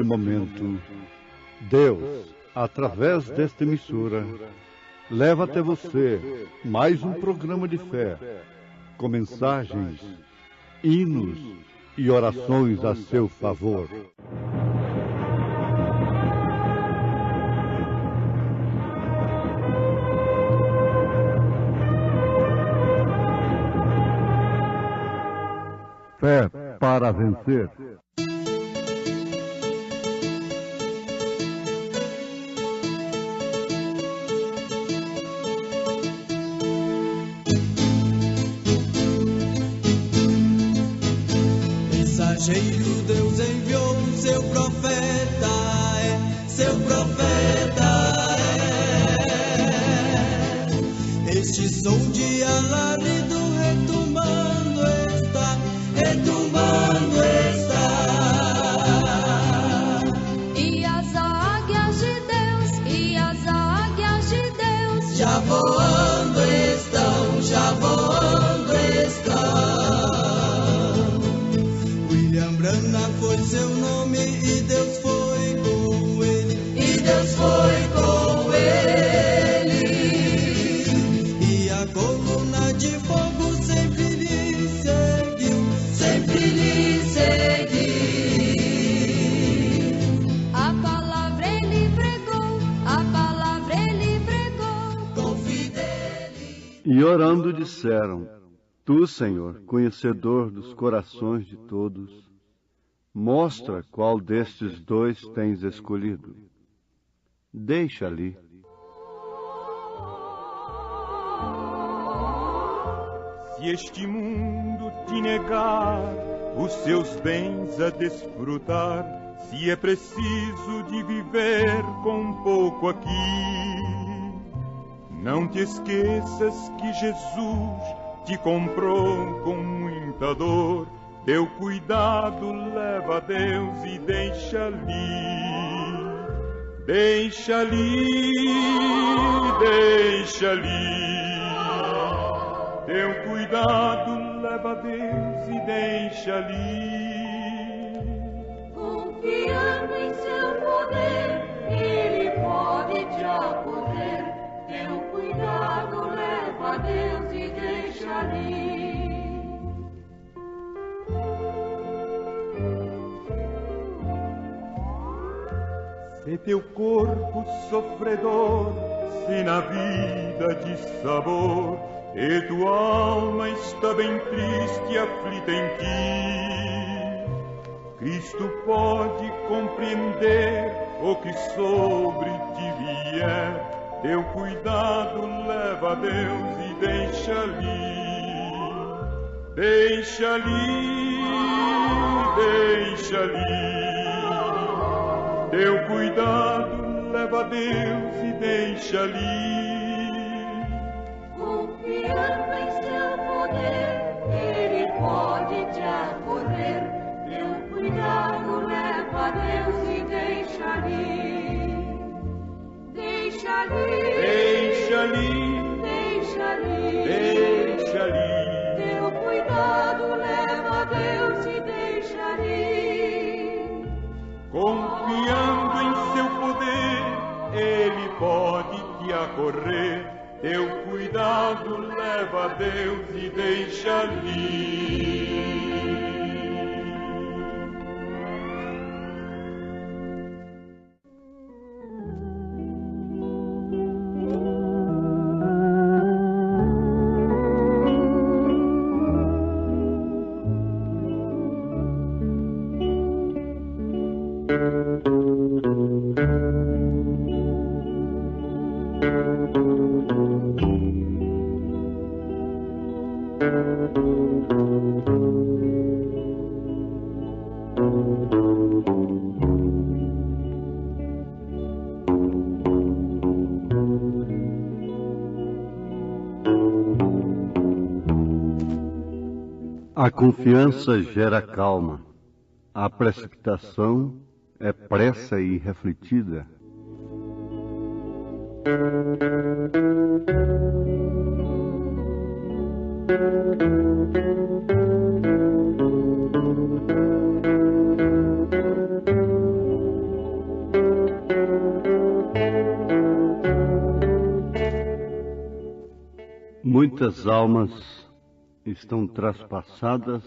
neste momento, Deus, através desta emissora, leva até você mais um programa de fé, com mensagens, hinos e orações a seu favor. Fé para vencer. Mensageiro Deus enviou seu profeta, seu profeta é. Este som de alarido retumbando está, retumbando está. E as águias de Deus já voando estão, já voando estão. Branham foi seu nome e Deus foi com ele, e Deus foi com ele. E a coluna de fogo sempre lhe seguiu, sempre lhe seguiu. A palavra ele pregou, com fidelidade. E orando disseram: Tu, Senhor, conhecedor dos corações de todos, mostra qual destes dois tens escolhido. Deixa ali. Se este mundo te negar os seus bens a desfrutar, se é preciso de viver com pouco aqui, não te esqueças que Jesus te comprou com muita dor. Teu cuidado leva a Deus e deixa ali, deixa ali, deixa ali. Teu cuidado leva a Deus e deixa ali. Confiando em seu poder, ele pode te acolher. Teu cuidado leva a Deus e deixa ali. Se teu corpo sofredor, se na vida de sabor, e tua alma está bem triste e aflita em ti, Cristo pode compreender o que sobre ti vier. Teu cuidado leva a Deus e deixa ali, deixa ali, deixa ali. Teu cuidado leva a Deus e deixa ali. Confiando em seu poder, ele pode te acolher. Teu cuidado leva a Deus e deixa ali. Deixa ali, deixa ali, deixa ali, deixa ali. Teu cuidado leva a Deus e deixa ali. Confiando em seu poder, ele pode te acorrer. Teu cuidado leva a Deus e deixa ali. A confiança gera calma. A precipitação é pressa irrefletida. Muitas almas estão traspassadas,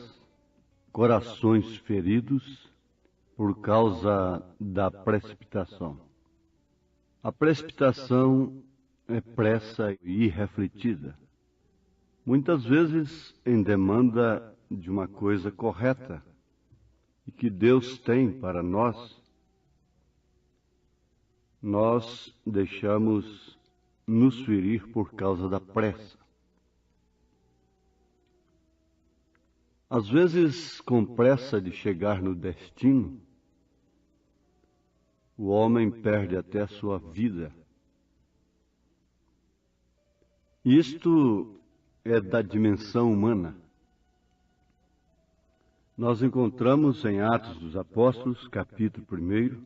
corações feridos por causa da precipitação. A precipitação é pressa e irrefletida, muitas vezes em demanda de uma coisa correta e que Deus tem para nós. Nós deixamos nos ferir por causa da pressa. Às vezes, com pressa de chegar no destino, o homem perde até a sua vida. Isto é da dimensão humana. Nós encontramos em Atos dos Apóstolos, capítulo 1,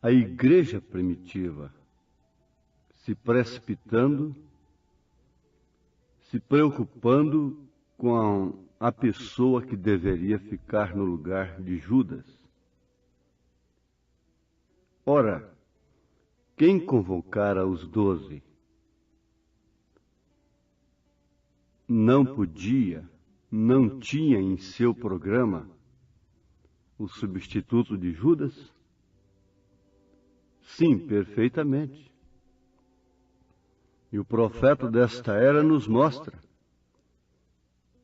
a igreja primitiva se precipitando, se preocupando com a pessoa que deveria ficar no lugar de Judas. Ora, quem convocara os 12 não podia, não tinha em seu programa o substituto de Judas? Sim, perfeitamente. E o profeta desta era nos mostra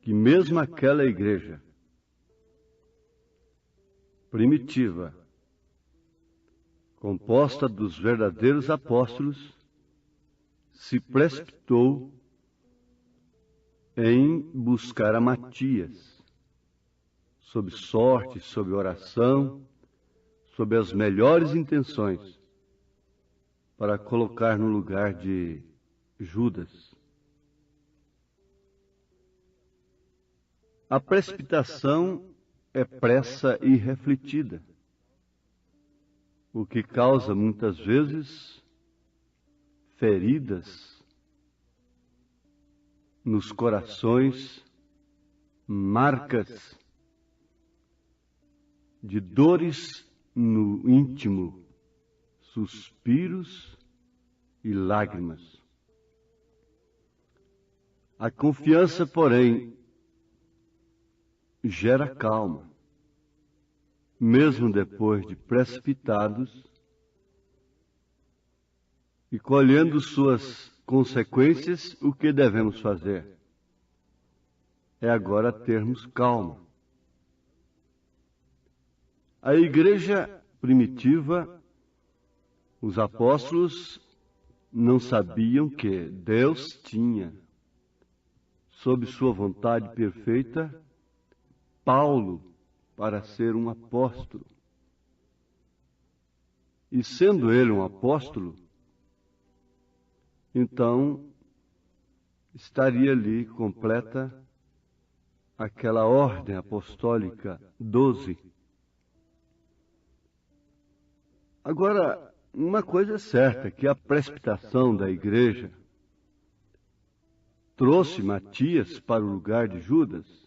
que mesmo aquela igreja primitiva, composta dos verdadeiros apóstolos, se precipitou em buscar a Matias, sob sorte, sob oração, sob as melhores intenções, para colocar no lugar de Judas. A precipitação é pressa irrefletida, o que causa muitas vezes feridas nos corações, marcas de dores no íntimo, suspiros e lágrimas. A confiança, porém, gera calma, mesmo depois de precipitados e colhendo suas consequências. O que devemos fazer? É agora termos calma. A igreja primitiva, os apóstolos, não sabiam que Deus tinha, sob sua vontade perfeita, Paulo para ser um apóstolo. E sendo ele um apóstolo, então estaria ali completa aquela ordem apostólica 12. Agora, uma coisa é certa, que a precipitação da igreja trouxe Matias para o lugar de Judas.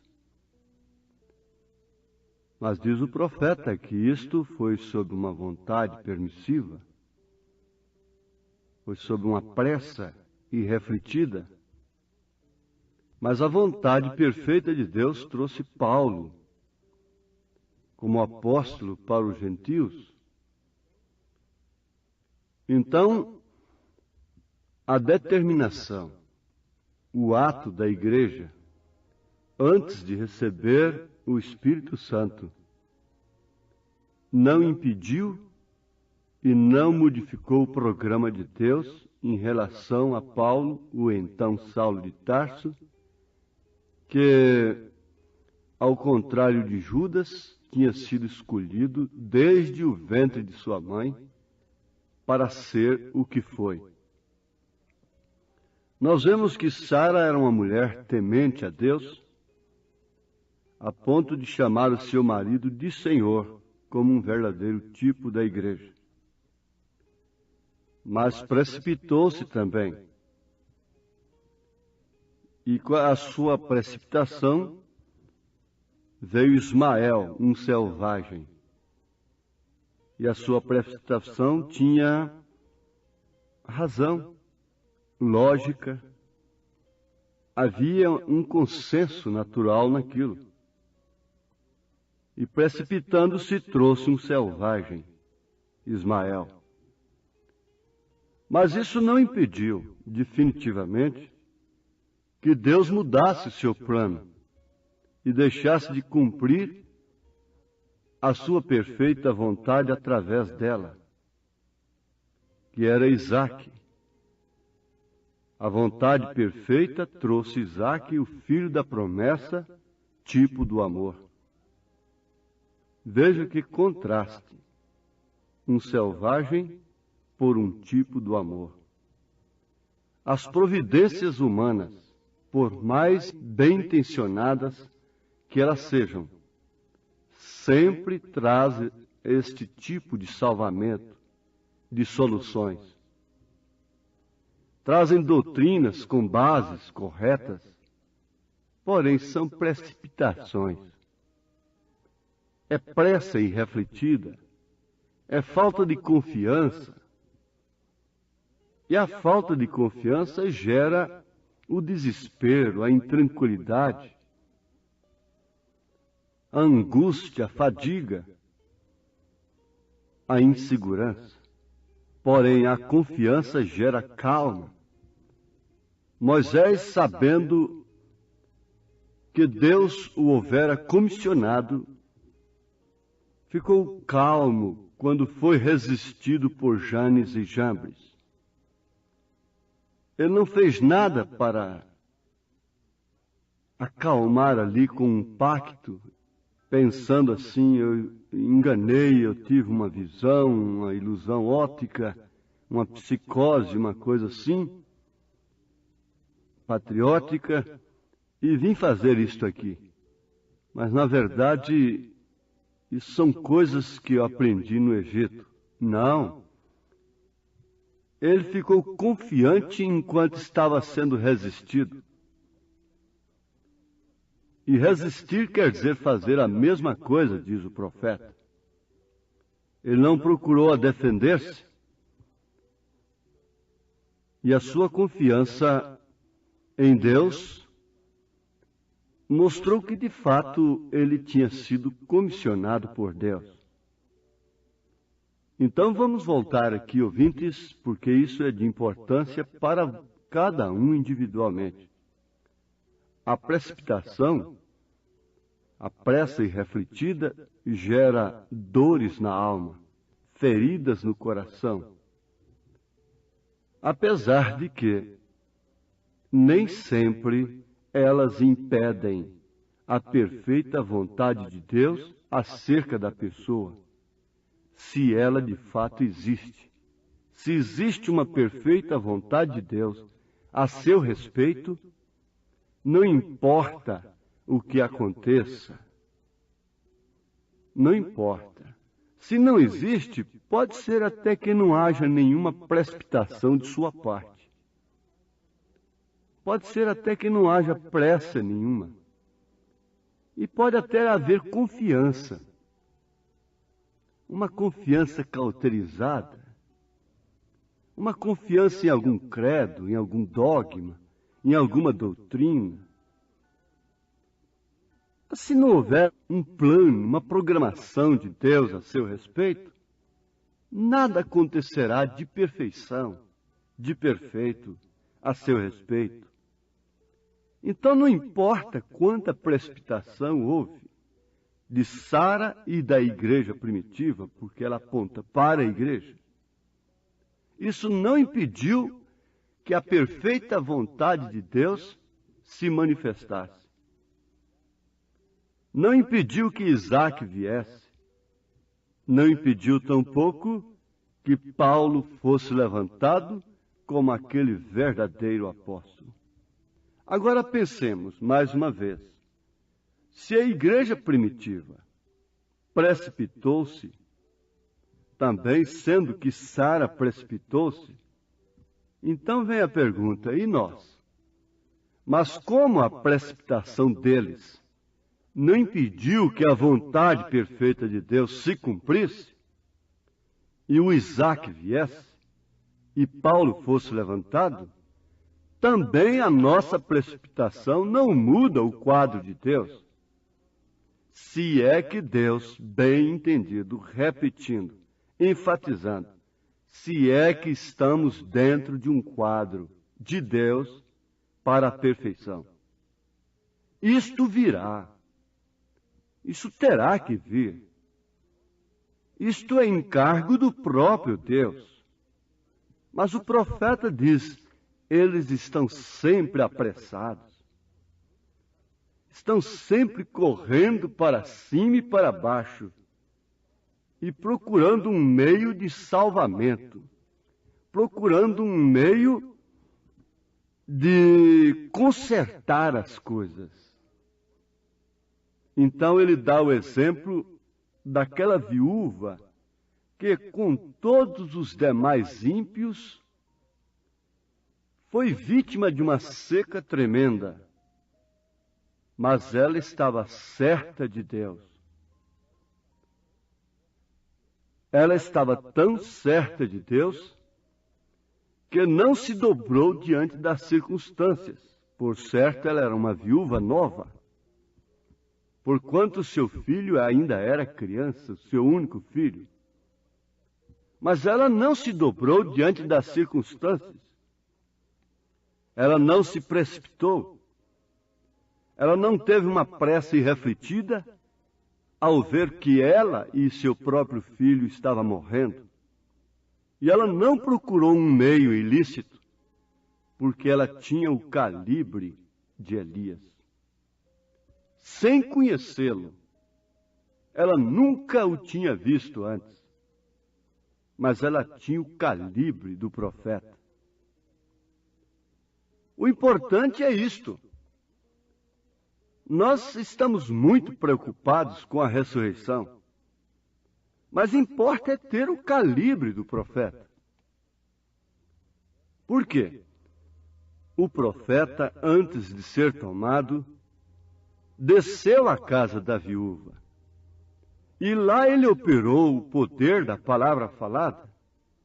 Mas diz o profeta que isto foi sob uma vontade permissiva, foi sob uma pressa irrefletida. Mas a vontade perfeita de Deus trouxe Paulo como apóstolo para os gentios. Então, a determinação, o ato da igreja, antes de receber o Espírito Santo, não impediu e não modificou o programa de Deus em relação a Paulo, o então Saulo de Tarso, que, ao contrário de Judas, tinha sido escolhido desde o ventre de sua mãe para ser o que foi. Nós vemos que Sara era uma mulher temente a Deus, a ponto de chamar o seu marido de Senhor, como um verdadeiro tipo da igreja. Mas precipitou-se também. E com a sua precipitação veio Ismael, um selvagem. E a sua precipitação tinha razão, lógica, havia um consenso natural naquilo. E precipitando-se, trouxe um selvagem, Ismael. Mas isso não impediu, definitivamente, que Deus mudasse seu plano e deixasse de cumprir a sua perfeita vontade através dela, que era Isaque. A vontade perfeita trouxe Isaque, o filho da promessa, tipo do amor. Veja que contraste, um selvagem por um tipo do amor. As providências humanas, por mais bem-intencionadas que elas sejam, sempre trazem este tipo de salvamento, de soluções. Trazem doutrinas com bases corretas, porém são precipitações. É pressa irrefletida, é falta de confiança. E a falta de confiança gera o desespero, a intranquilidade, a angústia, a fadiga, a insegurança. Porém, a confiança gera calma. Moisés, sabendo que Deus o houvera comissionado, ficou calmo quando foi resistido por Janes e Jambres. Ele não fez nada para acalmar ali com um pacto, pensando assim, eu enganei, eu tive uma visão, uma ilusão óptica, uma psicose, uma coisa assim, patriótica, e vim fazer isto aqui. Mas, na verdade, isso são coisas que eu aprendi no Egito. Não. Ele ficou confiante enquanto estava sendo resistido. E resistir quer dizer fazer a mesma coisa, diz o profeta. Ele não procurou defender-se. E a sua confiança em Deus mostrou que, de fato, ele tinha sido comissionado por Deus. Então, vamos voltar aqui, ouvintes, porque isso é de importância para cada um individualmente. A precipitação, a pressa irrefletida, gera dores na alma, feridas no coração. Apesar de que nem sempre elas impedem a perfeita vontade de Deus acerca da pessoa, se ela de fato existe. Se existe uma perfeita vontade de Deus a seu respeito, não importa o que aconteça. Não importa. Se não existe, pode ser até que não haja nenhuma precipitação de sua parte. Pode ser até que não haja pressa nenhuma. E pode até haver confiança. Uma confiança cauterizada. Uma confiança em algum credo, em algum dogma, em alguma doutrina. Se não houver um plano, uma programação de Deus a seu respeito, nada acontecerá de perfeição, de perfeito a seu respeito. Então não importa quanta precipitação houve de Sara e da igreja primitiva, porque ela aponta para a igreja, isso não impediu que a perfeita vontade de Deus se manifestasse. Não impediu que Isaque viesse. Não impediu tampouco que Paulo fosse levantado como aquele verdadeiro apóstolo. Agora pensemos, mais uma vez, se a igreja primitiva precipitou-se, também sendo que Sara precipitou-se, então vem a pergunta, e nós? Mas como a precipitação deles não impediu que a vontade perfeita de Deus se cumprisse, e o Isaque viesse, e Paulo fosse levantado, também a nossa precipitação não muda o quadro de Deus. Se é que Deus, bem entendido, repetindo, enfatizando, se é que estamos dentro de um quadro de Deus para a perfeição. Isto virá. Isso terá que vir. Isto é encargo do próprio Deus. Mas o profeta diz, eles estão sempre apressados. Estão sempre correndo para cima e para baixo e procurando um meio de salvamento, procurando um meio de consertar as coisas. Então ele dá o exemplo daquela viúva que, com todos os demais ímpios, foi vítima de uma seca tremenda, mas ela estava certa de Deus. Ela estava tão certa de Deus que não se dobrou diante das circunstâncias. Por certo, ela era uma viúva nova, porquanto seu filho ainda era criança, seu único filho. Mas ela não se dobrou diante das circunstâncias. Ela não se precipitou. Ela não teve uma pressa irrefletida ao ver que ela e seu próprio filho estavam morrendo. E ela não procurou um meio ilícito, porque ela tinha o calibre de Elias. Sem conhecê-lo, ela nunca o tinha visto antes, mas ela tinha o calibre do profeta. O importante é isto. Nós estamos muito preocupados com a ressurreição, mas importa é ter o calibre do profeta. Por quê? O profeta, antes de ser tomado, desceu à casa da viúva. E lá ele operou o poder da palavra falada,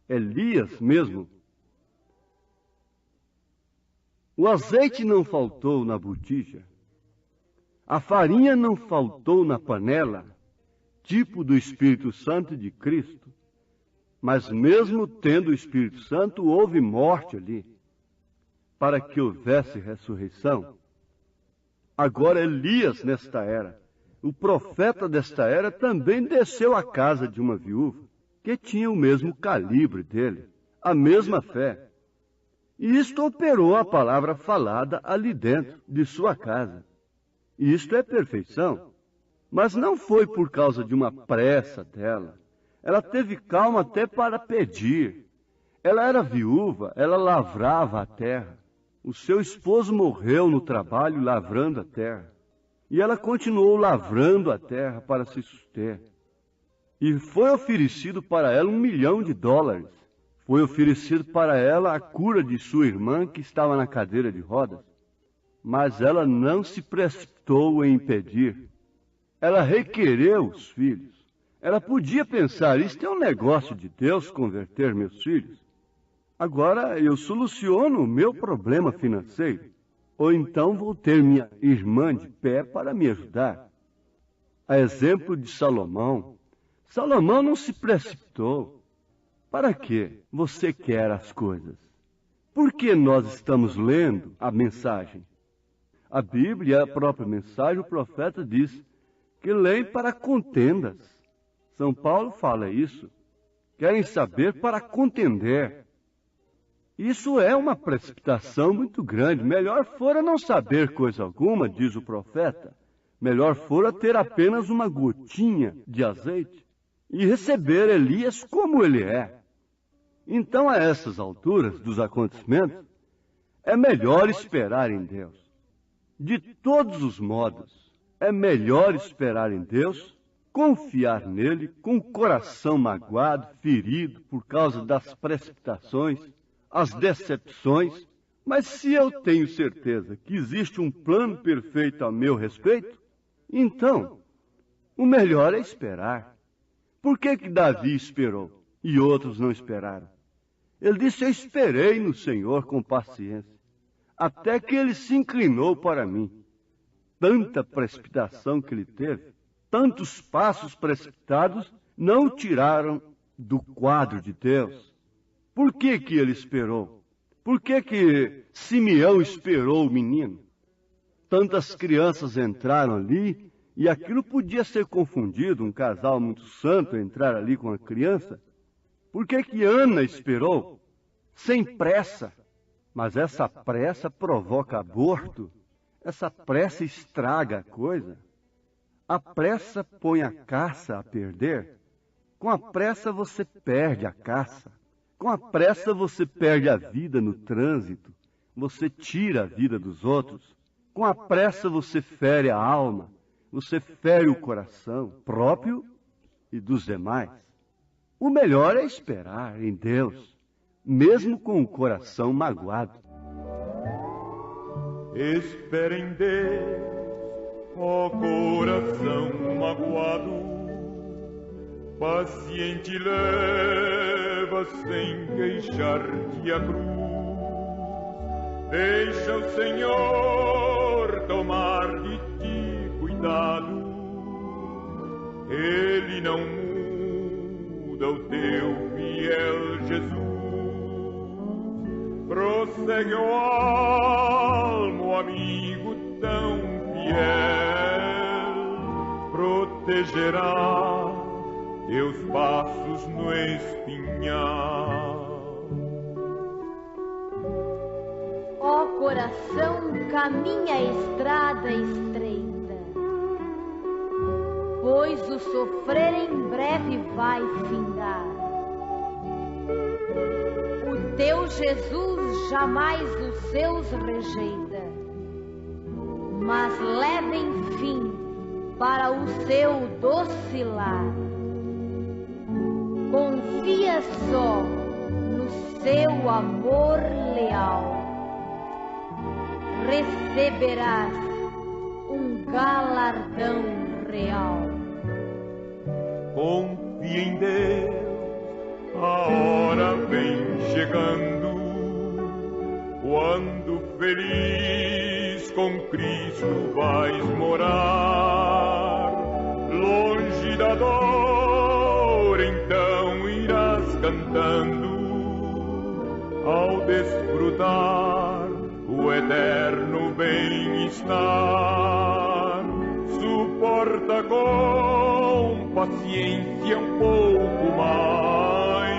Elias mesmo. O azeite não faltou na botija. A farinha não faltou na panela, tipo do Espírito Santo de Cristo. Mas mesmo tendo o Espírito Santo, houve morte ali, para que houvesse ressurreição. Agora Elias, nesta era, o profeta desta era, também desceu à casa de uma viúva, que tinha o mesmo calibre dele, a mesma fé. E isto operou a palavra falada ali dentro de sua casa. E isto é perfeição. Mas não foi por causa de uma pressa dela. Ela teve calma até para pedir. Ela era viúva, ela lavrava a terra. O seu esposo morreu no trabalho lavrando a terra. E ela continuou lavrando a terra para se suster. E foi oferecido para ela $1 milhão. Foi oferecido para ela a cura de sua irmã que estava na cadeira de rodas. Mas ela não se precipitou em pedir. Ela requereu os filhos. Ela podia pensar, isto é um negócio de Deus, converter meus filhos. Agora eu soluciono o meu problema financeiro. Ou então vou ter minha irmã de pé para me ajudar. A exemplo de Salomão, Salomão não se precipitou. Para que você quer as coisas? Por que nós estamos lendo a mensagem? A Bíblia, a própria mensagem, o profeta diz que leem para contendas. São Paulo fala isso. Querem saber para contender. Isso é uma precipitação muito grande. Melhor fora não saber coisa alguma, diz o profeta. Melhor fora ter apenas uma gotinha de azeite e receber Elias como ele é. Então, a essas alturas dos acontecimentos, é melhor esperar em Deus. De todos os modos, é melhor esperar em Deus, confiar nele com o coração magoado, ferido por causa das precipitações, as decepções. Mas se eu tenho certeza que existe um plano perfeito a meu respeito, então, o melhor é esperar. Por que Davi esperou e outros não esperaram? Ele disse, eu esperei no Senhor com paciência. até que ele se inclinou para mim. Tanta precipitação que ele teve, tantos passos precipitados, não o tiraram do quadro de Deus. Por que que ele esperou? Por que que Simeão esperou o menino? Tantas crianças entraram ali e aquilo podia ser confundido, um casal muito santo entrar ali com a criança. Por que que Ana esperou? Sem pressa. Mas essa pressa provoca aborto. Essa pressa estraga a coisa. A pressa põe a caça a perder. Com a pressa você perde a caça. Com a pressa você perde a vida no trânsito. Você tira a vida dos outros. Com a pressa você fere a alma. Você fere o coração próprio e dos demais. O melhor é esperar em Deus, mesmo com o coração magoado. Espera em Deus, ó coração magoado, paciente leva sem queixar-te a cruz. Deixa o Senhor tomar de ti cuidado, Ele não muda o teu fiel Jesus. Prossegue, ó alma, amigo tão fiel, protegerá teus passos no espinhal. Ó coração, caminha a estrada estreita, pois o sofrer em breve vai findar. O teu Jesus jamais os seus rejeita, mas leva enfim para o seu doce lar. Confia só no seu amor leal, receberás um galardão real. Confia em Deus, a hora vem chegando, quando feliz com Cristo vais morar. Longe da dor, então irás cantando, ao desfrutar o eterno bem-estar. Suporta com paciência um pouco mais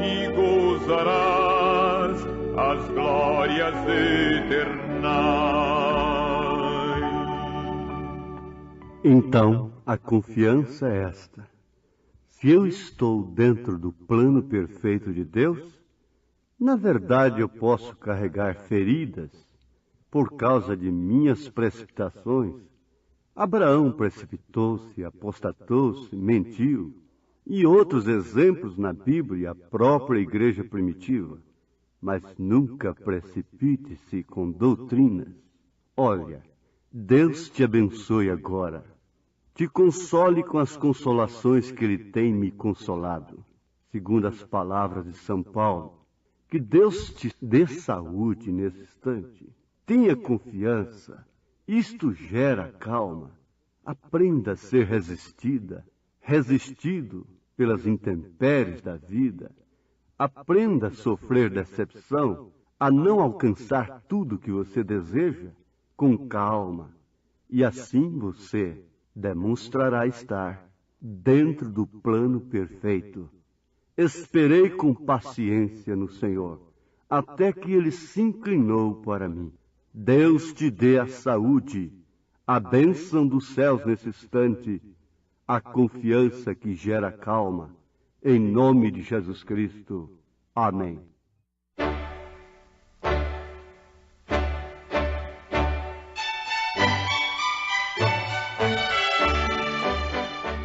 e gozarás as glórias eternais. Então, a confiança é esta. Se eu estou dentro do plano perfeito de Deus, na verdade eu posso carregar feridas por causa de minhas precipitações. Abraão precipitou-se, apostatou-se, mentiu, e outros exemplos na Bíblia e a própria igreja primitiva. Mas nunca precipite-se com doutrinas. Olha, Deus te abençoe agora. Te console com as consolações que Ele tem me consolado, segundo as palavras de São Paulo. Que Deus te dê saúde nesse instante. Tenha confiança. Isto gera calma. Aprenda a ser resistido pelas intempéries da vida. Aprenda a sofrer decepção, a não alcançar tudo que você deseja, com calma. E assim você demonstrará estar dentro do plano perfeito. Esperei com paciência no Senhor, até que Ele se inclinou para mim. Deus te dê a saúde, a bênção dos céus nesse instante, a confiança que gera calma, em nome de Jesus Cristo. Amém.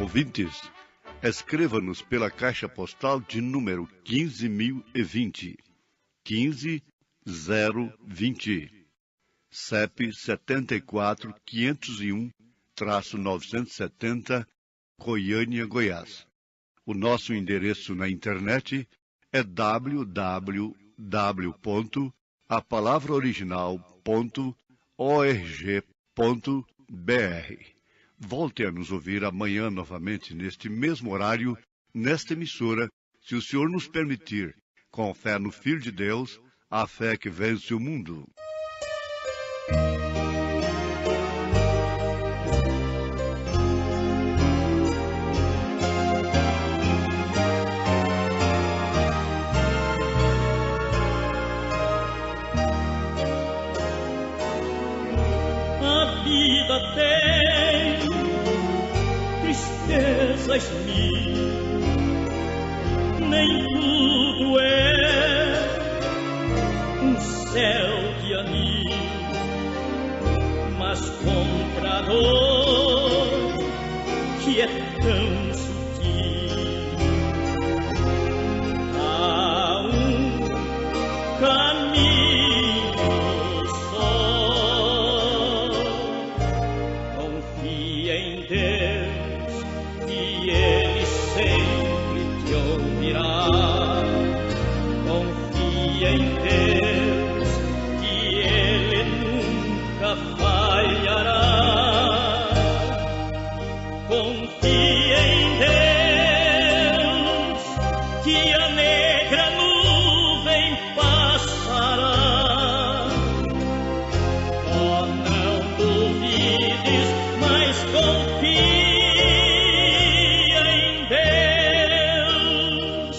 Ouvintes, escreva-nos pela caixa postal de número 15.020, 15020. CEP 74-501-970, Goiânia, Goiás. O nosso endereço na internet é www.radiocultura.com.br. a palavra original.org.br. Volte a nos ouvir amanhã novamente neste mesmo horário, nesta emissora, se o Senhor nos permitir, com fé no Filho de Deus, a fé que vence o mundo. A vida tem tristezas mil, nem tudo é um céu de anil, mas contra a dor que é tão sutil, há um caminho só. Confia em Deus e Ele sempre te ouvirá. Confia em Deus que Ele nunca falhará. Confia em Deus que a negra nuvem passará. Oh, não duvides, mas confia em Deus.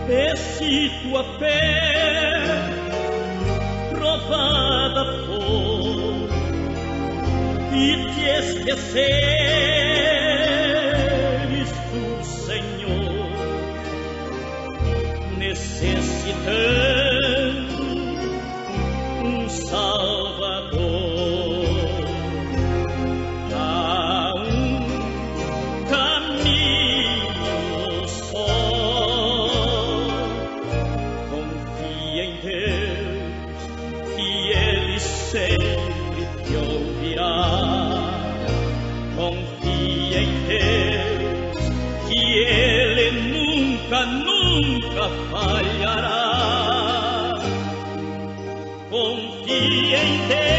E se tua fé provada for e te esqueceres do Senhor, necessitando um Salvador, há um caminho só. Confia em Deus que Ele sempre te ouvirá. Confia em Deus que Ele nunca falhará. Confia em Deus.